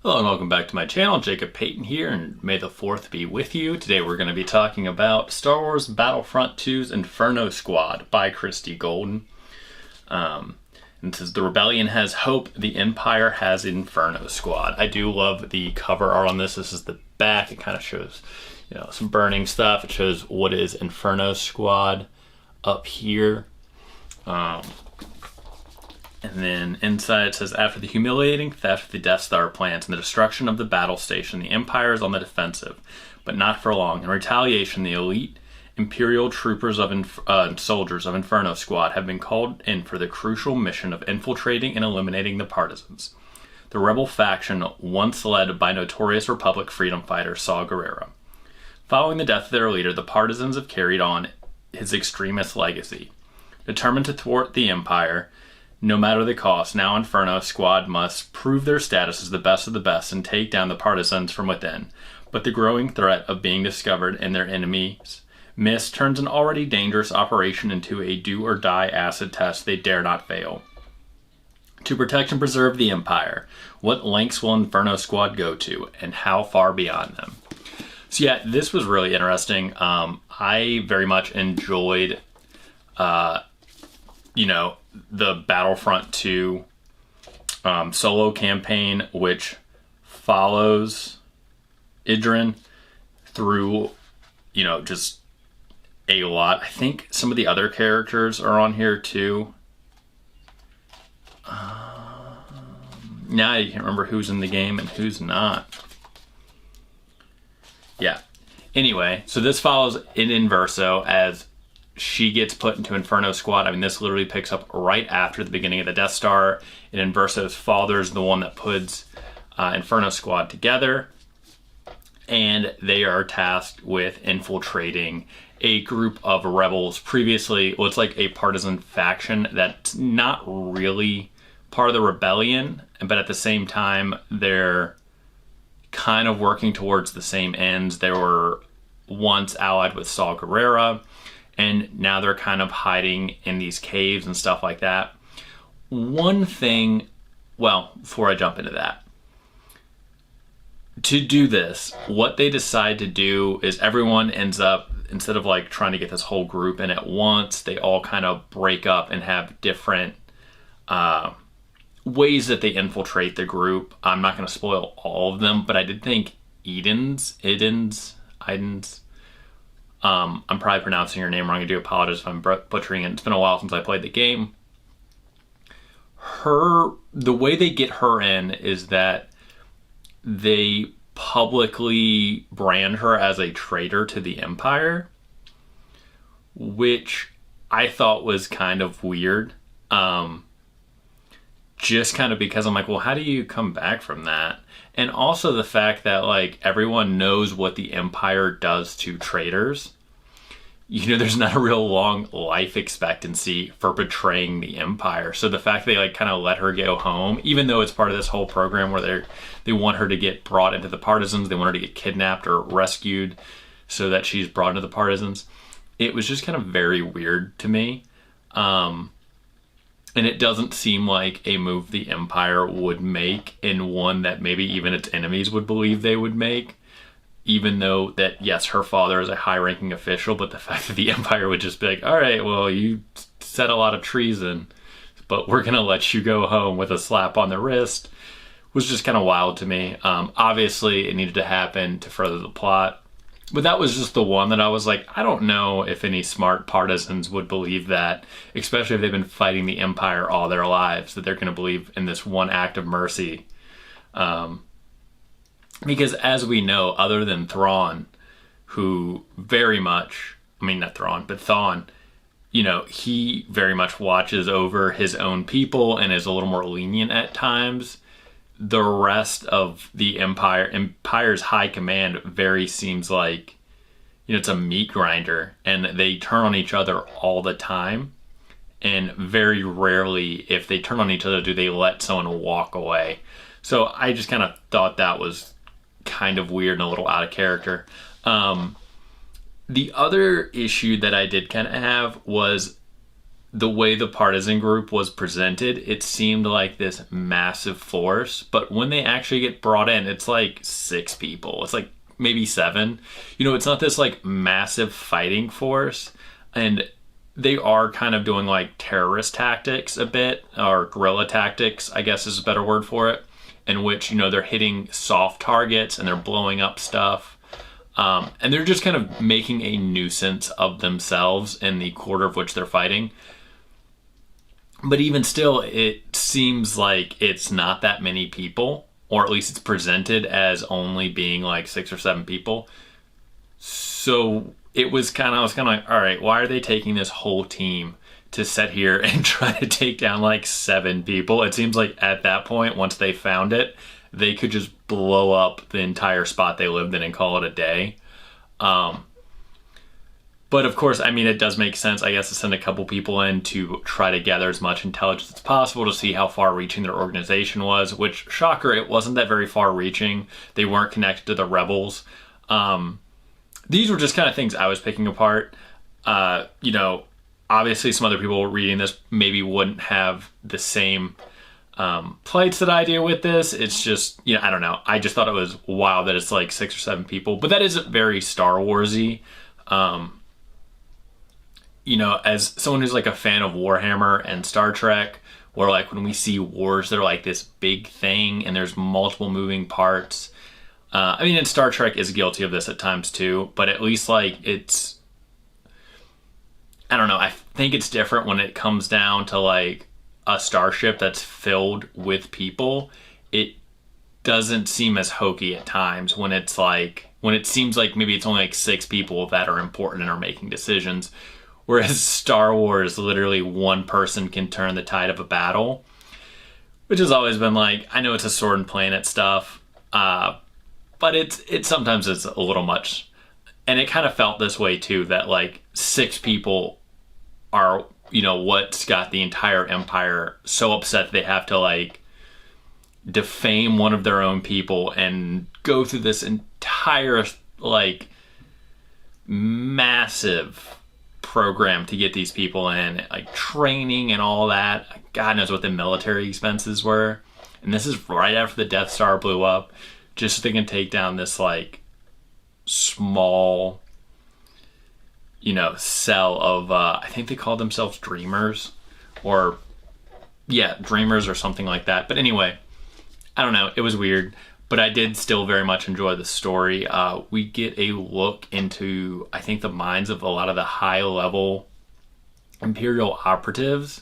Hello and welcome back to my channel. Jacob Payton here, and may the 4th be with you. Today we're going to be talking about Star Wars Battlefront 2's Inferno Squad by Christie Golden. And it says, the rebellion has hope, the Empire has Inferno Squad. I do love the cover art on this. This is the back. It kind of shows, some burning stuff. It shows what is Inferno Squad up here. And then inside it says, after the humiliating theft of the Death Star plans and the destruction of the battle station, the Empire is on the defensive, but not for long. In retaliation, the elite Imperial troopers soldiers of Inferno Squad have been called in for the crucial mission of infiltrating and eliminating the partisans. The rebel faction, once led by notorious Republic freedom fighter Saw Gerrera. Following the death of their leader, the partisans have carried on his extremist legacy. Determined to thwart the Empire, no matter the cost, now Inferno Squad must prove their status as the best of the best and take down the partisans from within. But the growing threat of being discovered and their enemies' miss turns an already dangerous operation into a do-or-die acid test they dare not fail. To protect and preserve the Empire, what lengths will Inferno Squad go to, and how far beyond them? So yeah, this was really interesting. I very much enjoyed the Battlefront 2 solo campaign, which follows Idrin through, just a lot. I think some of the other characters are on here too. Now I can't remember who's in the game and who's not. Yeah. Anyway, so this follows in Inverso as she gets put into Inferno Squad. I mean, this literally picks up right after the beginning of the Death Star. And Inverso's father's the one that puts Inferno Squad together. And they are tasked with infiltrating a group of rebels previously. Well, it's like a partisan faction that's not really part of the rebellion, but at the same time, they're kind of working towards the same ends. They were once allied with Saw Gerrera, and now they're kind of hiding in these caves and stuff like that. One thing, well, before I jump into that, to do this, what they decide to do is everyone ends up, instead of like trying to get this whole group in at once, they all kind of break up and have different ways that they infiltrate the group. I'm not going to spoil all of them, but I did think Iden's, I'm probably pronouncing your name wrong. I do apologize if I'm butchering it. It's been a while since I played the game. The way they get her in is that they publicly brand her as a traitor to the Empire, which I thought was kind of weird. Just kind of because I'm like, well, how do you come back from that? And also the fact that like everyone knows what the Empire does to traitors. There's not a real long life expectancy for betraying the Empire. So the fact they like kind of let her go home, even though it's part of this whole program where they want her to get brought into the partisans, they want her to get kidnapped or rescued so that she's brought into the partisans. It was just kind of very weird to me. And it doesn't seem like a move the Empire would make, and one that maybe even its enemies would believe they would make. Even though that, yes, her father is a high-ranking official, but the fact that the Empire would just be like, all right, well, you said a lot of treason, but we're going to let you go home with a slap on the wrist, was just kind of wild to me. Obviously, it needed to happen to further the plot. But that was just the one that I was like, I don't know if any smart partisans would believe that, especially if they've been fighting the Empire all their lives, that they're going to believe in this one act of mercy. Because as we know, other than Thrawn, who very much, not Thrawn, but Thawne, he very much watches over his own people and is a little more lenient at times. The rest of the Empire's high command very seems like, it's a meat grinder, and they turn on each other all the time. And very rarely, if they turn on each other, do they let someone walk away. So I just kind of thought that was kind of weird and a little out of character. The other issue that I did kind of have was the way the partisan group was presented, it seemed like this massive force. But when they actually get brought in, it's like 6 people. It's like maybe 7. You know, it's not this like massive fighting force. And they are kind of doing like terrorist tactics a bit, or guerrilla tactics, I guess is a better word for it, in which, you know, they're hitting soft targets and they're blowing up stuff. And they're just kind of making a nuisance of themselves in the quarter of which they're fighting. But even still, it seems like it's not that many people, or at least it's presented as only being like 6 or 7 people. So I was kind of like, all right, why are they taking this whole team to sit here and try to take down like 7 people? It seems like at that point, once they found it, they could just blow up the entire spot they lived in and call it a day. But of course, I mean, it does make sense, I guess, to send a couple people in to try to gather as much intelligence as possible to see how far-reaching their organization was, which, shocker, it wasn't that very far-reaching. They weren't connected to the rebels. These were just kind of things I was picking apart. You know, obviously some other people reading this maybe wouldn't have the same plights that I do with this. It's just, you know, I don't know. I just thought it was wild that it's like 6 or 7 people, but that is very Star Wars-y. You know, as someone who's like a fan of Warhammer and Star Trek, where like when we see wars, they're like this big thing and there's multiple moving parts. I mean, and Star Trek is guilty of this at times too, but at least like it's, I don't know, I think it's different when it comes down to like a starship that's filled with people. It doesn't seem as hokey at times when it's like, when it seems like maybe it's only like 6 people that are important and are making decisions. Whereas Star Wars, literally one person can turn the tide of a battle, which has always been like, I know it's a sword and planet stuff, but it's sometimes it's a little much. And it kind of felt this way too, that like 6 people are, you know, what's got the entire empire so upset they have to like defame one of their own people and go through this entire like massive program to get these people in, like training and all that. God knows what the military expenses were. And this is right after the Death Star blew up, just so they can take down this like small, you know, cell of I think they called themselves Dreamers, or yeah, Dreamers or something like that. But anyway, I don't know, it was weird, but I did still very much enjoy the story. We get a look into, I think, the minds of a lot of the high-level Imperial operatives,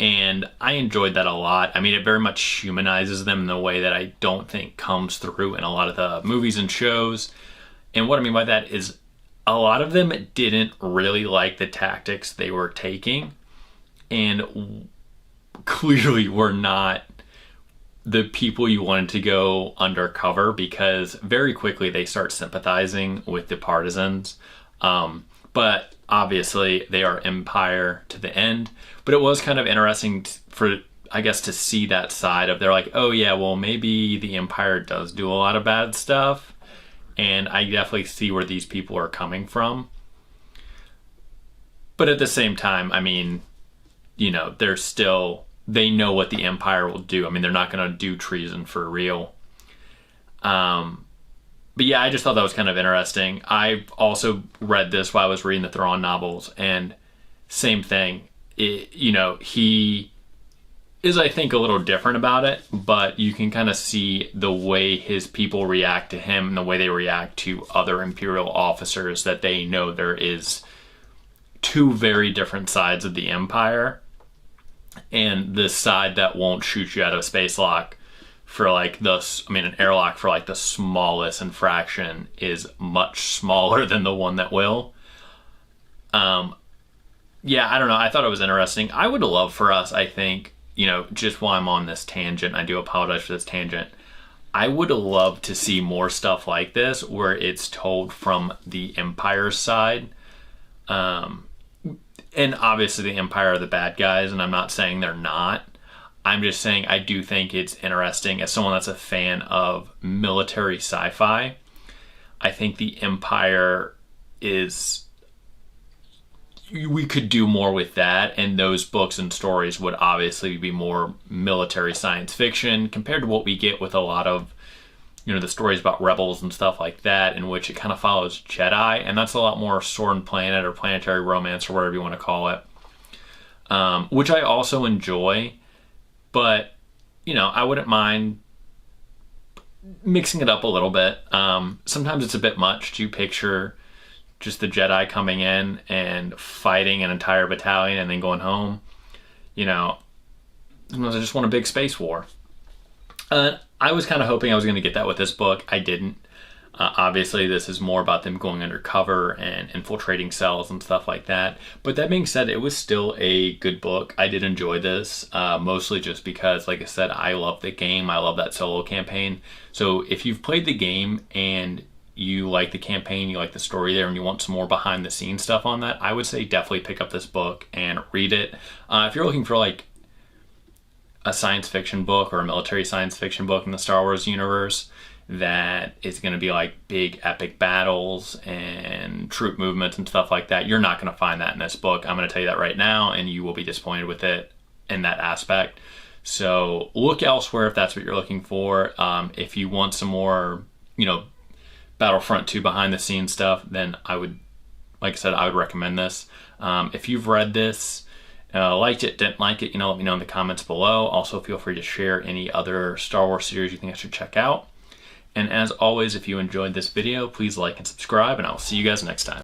and I enjoyed that a lot. I mean, it very much humanizes them in a way that I don't think comes through in a lot of the movies and shows. And what I mean by that is a lot of them didn't really like the tactics they were taking, and clearly were not the people you wanted to go undercover, because very quickly they start sympathizing with the partisans. But obviously they are Empire to the end. But it was kind of interesting for, I guess, to see that side of, they're like, oh yeah, well maybe the Empire does do a lot of bad stuff. And I definitely see where these people are coming from. But at the same time, I mean, you know, they're still, they know what the Empire will do. I mean, they're not going to do treason for real. But yeah, I just thought that was kind of interesting. I also read this while I was reading the Thrawn novels, and same thing. You know, he is, I think, a little different about it, but you can kind of see the way his people react to him and the way they react to other Imperial officers, that they know there is 2 very different sides of the Empire. And the side that won't shoot you out of a space lock for like an airlock for like the smallest infraction is much smaller than the one that will. Yeah, I don't know. I thought it was interesting. I would love for us, I think, you know, just while I'm on this tangent, I do apologize for this tangent. I would love to see more stuff like this where it's told from the Empire side. And obviously the Empire are the bad guys, and I'm not saying they're not. I'm just saying I do think it's interesting, as someone that's a fan of military sci-fi, I think the Empire is we could do more with that, and those books and stories would obviously be more military science fiction compared to what we get with a lot of, you know, the stories about rebels and stuff like that, in which it kind of follows Jedi, and that's a lot more Sword and Planet or planetary romance or whatever you want to call it, which I also enjoy, but, you know, I wouldn't mind mixing it up a little bit. Sometimes it's a bit much to picture just the Jedi coming in and fighting an entire battalion and then going home. You know, sometimes I just want a big space war. I was kind of hoping I was going to get that with this book. I didn't. Obviously, this is more about them going undercover and infiltrating cells and stuff like that. But that being said, it was still a good book. I did enjoy this, mostly just because, like I said, I love the game. I love that solo campaign. So if you've played the game and you like the campaign, you like the story there, and you want some more behind the scenes stuff on that, I would say definitely pick up this book and read it. If you're looking for like a science fiction book or a military science fiction book in the Star Wars universe that is going to be like big epic battles and troop movements and stuff like that, you're not going to find that in this book. I'm going to tell you that right now, and you will be disappointed with it in that aspect. So look elsewhere if that's what you're looking for. If you want some more, you know, Battlefront 2 behind the scenes stuff, then I would, like I said, I would recommend this. If you've read this, liked it, didn't like it, you know, let me know in the comments below. Also, feel free to share any other Star Wars series you think I should check out. And as always, if you enjoyed this video, please like and subscribe, and I'll see you guys next time.